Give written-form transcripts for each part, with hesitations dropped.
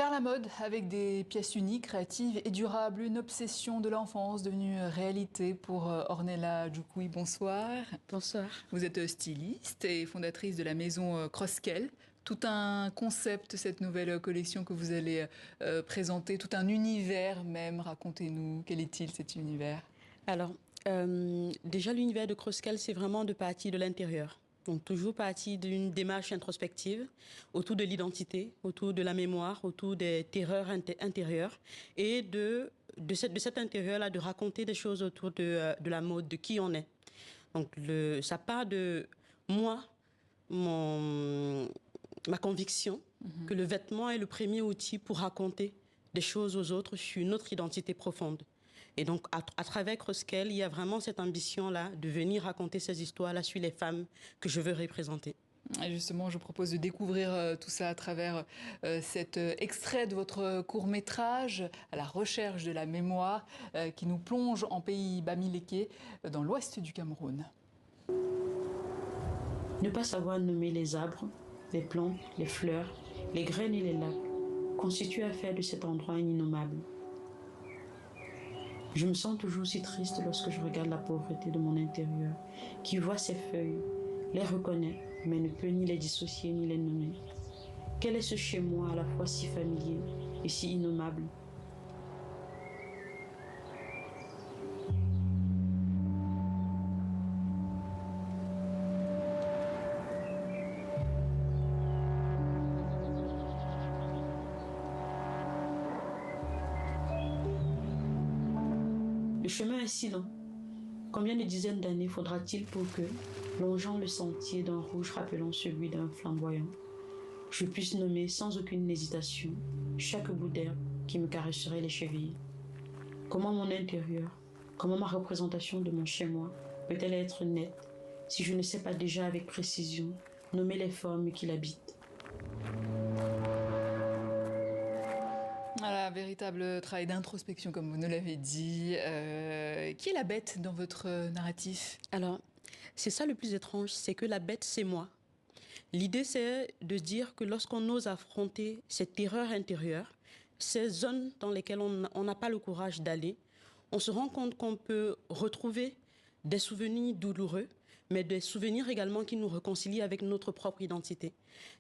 Faire la mode avec des pièces uniques, créatives et durables, une obsession de l'enfance devenue réalité pour Ornella Djoukoui. Bonsoir. Bonsoir. Vous êtes styliste et fondatrice de la maison Crosskel. Tout un concept, cette nouvelle collection que vous allez présenter, tout un univers même. Racontez-nous, quel est-il cet univers? Alors, déjà l'univers de Crosskel, c'est vraiment de partir de l'intérieur. Donc toujours partir d'une démarche introspective autour de l'identité, autour de la mémoire, autour des terreurs intérieures et de cet intérieur-là de raconter des choses autour de la mode, de qui on est. Donc ça part de moi, ma conviction que le vêtement est le premier outil pour raconter des choses aux autres sur notre identité profonde. Et donc, à travers Crosskel, il y a vraiment cette ambition-là de venir raconter ces histoires-là sur les femmes que je veux représenter. Et justement, je propose de découvrir tout ça à travers cet extrait de votre court-métrage à la recherche de la mémoire qui nous plonge en pays bamileke dans l'ouest du Cameroun. Ne pas savoir nommer les arbres, les plantes, les fleurs, les graines et les lacs constitue à faire de cet endroit un innommable. Je me sens toujours si triste lorsque je regarde la pauvreté de mon intérieur, qui voit ses feuilles, les reconnaît, mais ne peut ni les dissocier ni les nommer. Quel est ce chez-moi à la fois si familier et si innommable? Le chemin est si long. Combien de dizaines d'années faudra-t-il pour que, longeant le sentier d'un rouge rappelant celui d'un flamboyant, je puisse nommer sans aucune hésitation chaque bout d'herbe qui me caresserait les chevilles? Comment mon intérieur, comment ma représentation de mon chez-moi peut-elle être nette si je ne sais pas déjà avec précision nommer les formes qui l'habitent? Voilà, véritable travail d'introspection, comme vous nous l'avez dit. Qui est la bête dans votre narratif? Alors, c'est ça le plus étrange, c'est que la bête, c'est moi. L'idée, c'est de dire que lorsqu'on ose affronter cette terreur intérieure, ces zones dans lesquelles on n'a pas le courage d'aller, on se rend compte qu'on peut retrouver des souvenirs douloureux, mais des souvenirs également qui nous réconcilient avec notre propre identité.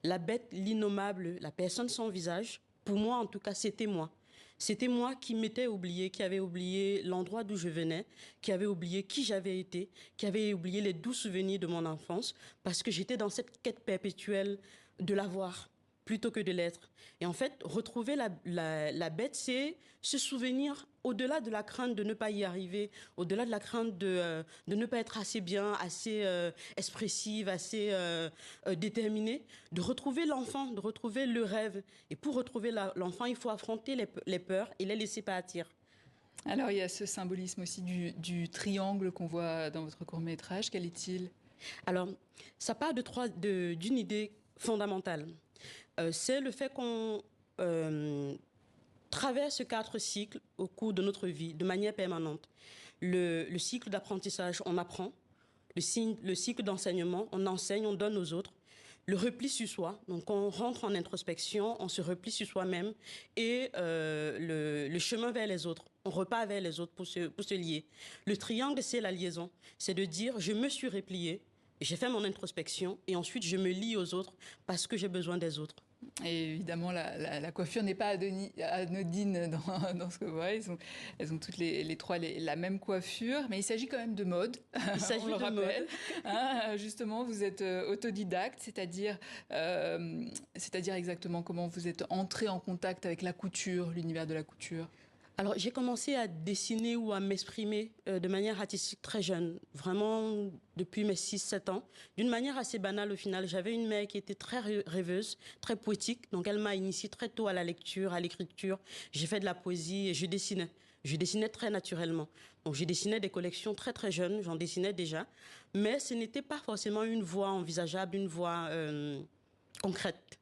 La bête, l'innommable, la personne sans visage, pour moi, en tout cas, c'était moi. C'était moi qui m'étais oublié, qui avait oublié l'endroit d'où je venais, qui avait oublié qui j'avais été, qui avait oublié les doux souvenirs de mon enfance, parce que j'étais dans cette quête perpétuelle de l'avoir plutôt que de l'être. Et en fait, retrouver la bête, c'est se souvenir, au-delà de la crainte de ne pas y arriver, au-delà de la crainte de ne pas être assez bien, assez expressive, assez déterminée, de retrouver l'enfant, de retrouver le rêve. Et pour retrouver l'enfant, il faut affronter les peurs et les laisser partir. Alors, il y a ce symbolisme aussi du triangle qu'on voit dans votre court-métrage. Quel est-il? Alors, ça part d'une idée fondamentale. C'est le fait qu'on traverse 4 cycles au cours de notre vie de manière permanente. Le cycle d'apprentissage, on apprend. Le cycle d'enseignement, on enseigne, on donne aux autres. Le repli sur soi, donc on rentre en introspection, on se replie sur soi-même. Et le chemin vers les autres, on repart vers les autres pour se lier. Le triangle, c'est la liaison. C'est de dire, je me suis replié, j'ai fait mon introspection et ensuite je me lie aux autres parce que j'ai besoin des autres. Et évidemment, la coiffure n'est pas anodine dans ce que vous voyez. Elles ont toutes les trois la même coiffure, mais il s'agit quand même de mode. Il s'agit de mode. Hein, justement, vous êtes autodidacte, c'est-à-dire exactement comment vous êtes entré en contact avec la couture, l'univers de la couture. Alors, j'ai commencé à dessiner ou à m'exprimer de manière artistique très jeune, vraiment depuis mes 6-7 ans, d'une manière assez banale au final. J'avais une mère qui était très rêveuse, très poétique, donc elle m'a initiée très tôt à la lecture, à l'écriture. J'ai fait de la poésie et je dessinais. Je dessinais très naturellement. Donc, je dessinais des collections très très jeunes, j'en dessinais déjà, mais ce n'était pas forcément une voie envisageable, une voie concrète.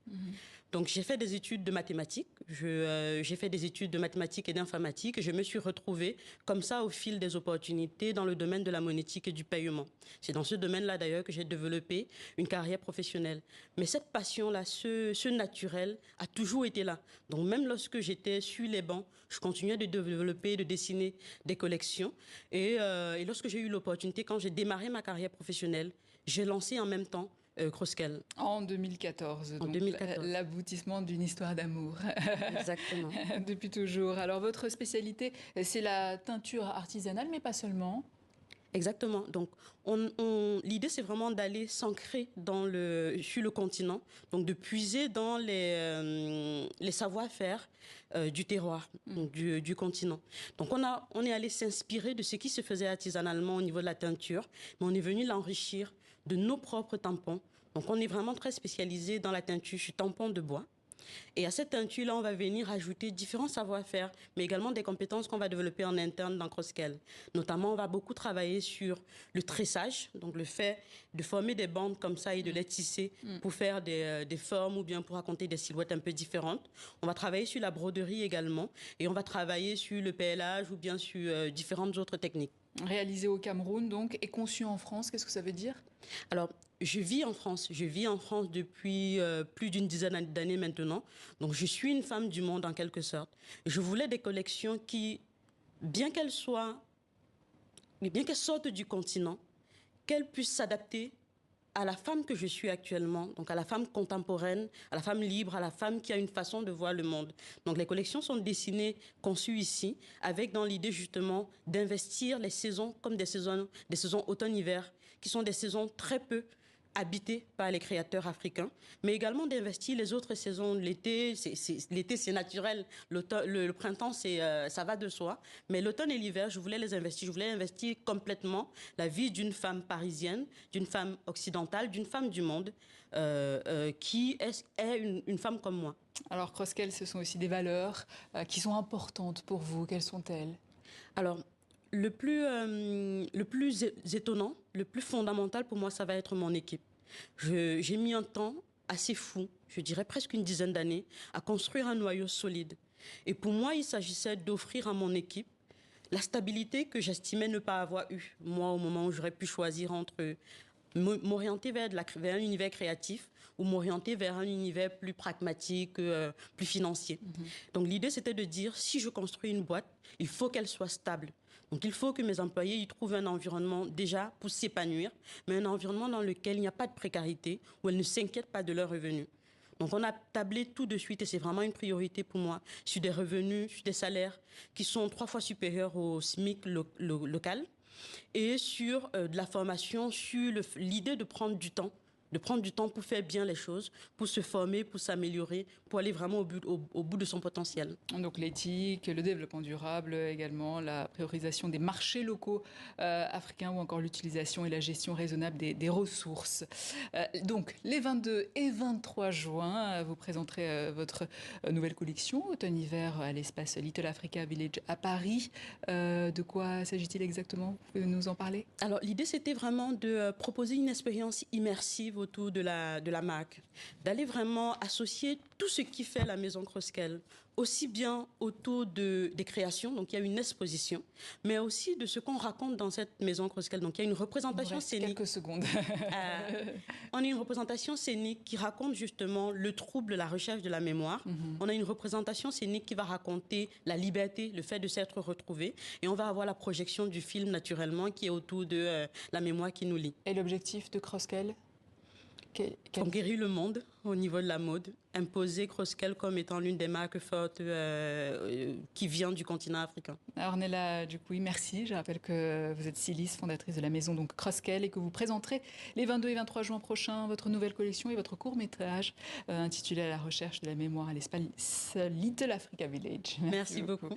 Donc, j'ai fait des études de mathématiques. J'ai fait des études de mathématiques et d'informatique. Je me suis retrouvée comme ça au fil des opportunités dans le domaine de la monétique et du paiement. C'est dans ce domaine-là d'ailleurs que j'ai développé une carrière professionnelle. Mais cette passion-là, ce naturel a toujours été là. Donc, même lorsque j'étais sur les bancs, je continuais de développer, de dessiner des collections. Et lorsque j'ai eu l'opportunité, quand j'ai démarré ma carrière professionnelle, j'ai lancé en même temps Crosscal. En 2014, En donc 2014. l'aboutissement d'une histoire d'amour. Exactement. Depuis toujours. Alors votre spécialité, c'est la teinture artisanale, mais pas seulement. Exactement. Donc, l'idée, c'est vraiment d'aller s'ancrer sur le continent, donc de puiser dans les savoir-faire du terroir, donc du continent. Donc, on est allé s'inspirer de ce qui se faisait artisanalement au niveau de la teinture, mais on est venu l'enrichir de nos propres tampons. Donc, on est vraiment très spécialisé dans la teinture sur tampon de bois. Et à cette teinture-là, on va venir ajouter différents savoir-faire, mais également des compétences qu'on va développer en interne dans Crosscal. Notamment, on va beaucoup travailler sur le tressage, donc le fait de former des bandes comme ça et de les tisser pour faire des formes ou bien pour raconter des silhouettes un peu différentes. On va travailler sur la broderie également et on va travailler sur le PLage ou bien sur différentes autres techniques. Réalisé au Cameroun, donc, et conçu en France, qu'est-ce que ça veut dire? Alors, je vis en France. Je vis en France depuis plus d'une dizaine d'années maintenant. Donc, je suis une femme du monde en quelque sorte. Je voulais des collections qui, bien qu'elles sortent du continent, qu'elles puissent s'adapter à la femme que je suis actuellement, donc à la femme contemporaine, à la femme libre, à la femme qui a une façon de voir le monde. Donc les collections sont dessinées, conçues ici, avec dans l'idée justement d'investir les saisons comme des saisons automne-hiver, qui sont des saisons très peu habitées par les créateurs africains, mais également d'investir les autres saisons. L'été, c'est naturel. Le printemps, ça va de soi. Mais l'automne et l'hiver, je voulais les investir. Je voulais investir complètement la vie d'une femme parisienne, d'une femme occidentale, d'une femme du monde, qui est une femme comme moi. Alors, Crosscal, ce sont aussi des valeurs qui sont importantes pour vous. Quelles sont-elles? Alors, le plus étonnant, le plus fondamental pour moi, ça va être mon équipe. J'ai mis un temps assez fou, je dirais presque une dizaine d'années, à construire un noyau solide. Et pour moi, il s'agissait d'offrir à mon équipe la stabilité que j'estimais ne pas avoir eue, moi, au moment où j'aurais pu choisir entre m'orienter vers un univers créatif ou m'orienter vers un univers plus pragmatique, plus financier. Donc l'idée, c'était de dire, si je construis une boîte, il faut qu'elle soit stable. Donc il faut que mes employés y trouvent un environnement déjà pour s'épanouir, mais un environnement dans lequel il n'y a pas de précarité, où elles ne s'inquiètent pas de leurs revenus. Donc on a tablé tout de suite, et c'est vraiment une priorité pour moi, sur des revenus, sur des salaires qui sont 3 fois supérieurs au SMIC local, et sur de la formation, sur l'idée de prendre du temps pour faire bien les choses, pour se former, pour s'améliorer, pour aller vraiment au bout de son potentiel. Donc l'éthique, le développement durable également, la priorisation des marchés locaux africains ou encore l'utilisation et la gestion raisonnable des ressources. Donc les 22 et 23 juin, vous présenterez votre nouvelle collection automne-hiver à l'espace Little Africa Village à Paris. De quoi s'agit-il exactement? Vous pouvez nous en parler? Alors l'idée, c'était vraiment de proposer une expérience immersive autour de la marque, d'aller vraiment associer tout ce qui fait la maison Crosscal, aussi bien autour des créations, donc il y a une exposition, mais aussi de ce qu'on raconte dans cette maison Crosscal. Donc il y a une représentation scénique. Quelques secondes. On a une représentation scénique qui raconte justement le trouble, la recherche de la mémoire. On a une représentation scénique qui va raconter la liberté, le fait de s'être retrouvé. Et on va avoir la projection du film naturellement qui est autour de la mémoire qui nous lie. Et l'objectif de Crosscal? Conquérir le monde au niveau de la mode, imposer Crosscal comme étant l'une des marques fortes qui vient du continent africain. Ornella Dupuy, merci. Je rappelle que vous êtes styliste, fondatrice de la maison donc Crosscal et que vous présenterez les 22 et 23 juin prochains votre nouvelle collection et votre court-métrage intitulé À la recherche de la mémoire à l'espace Little Africa Village. Merci beaucoup.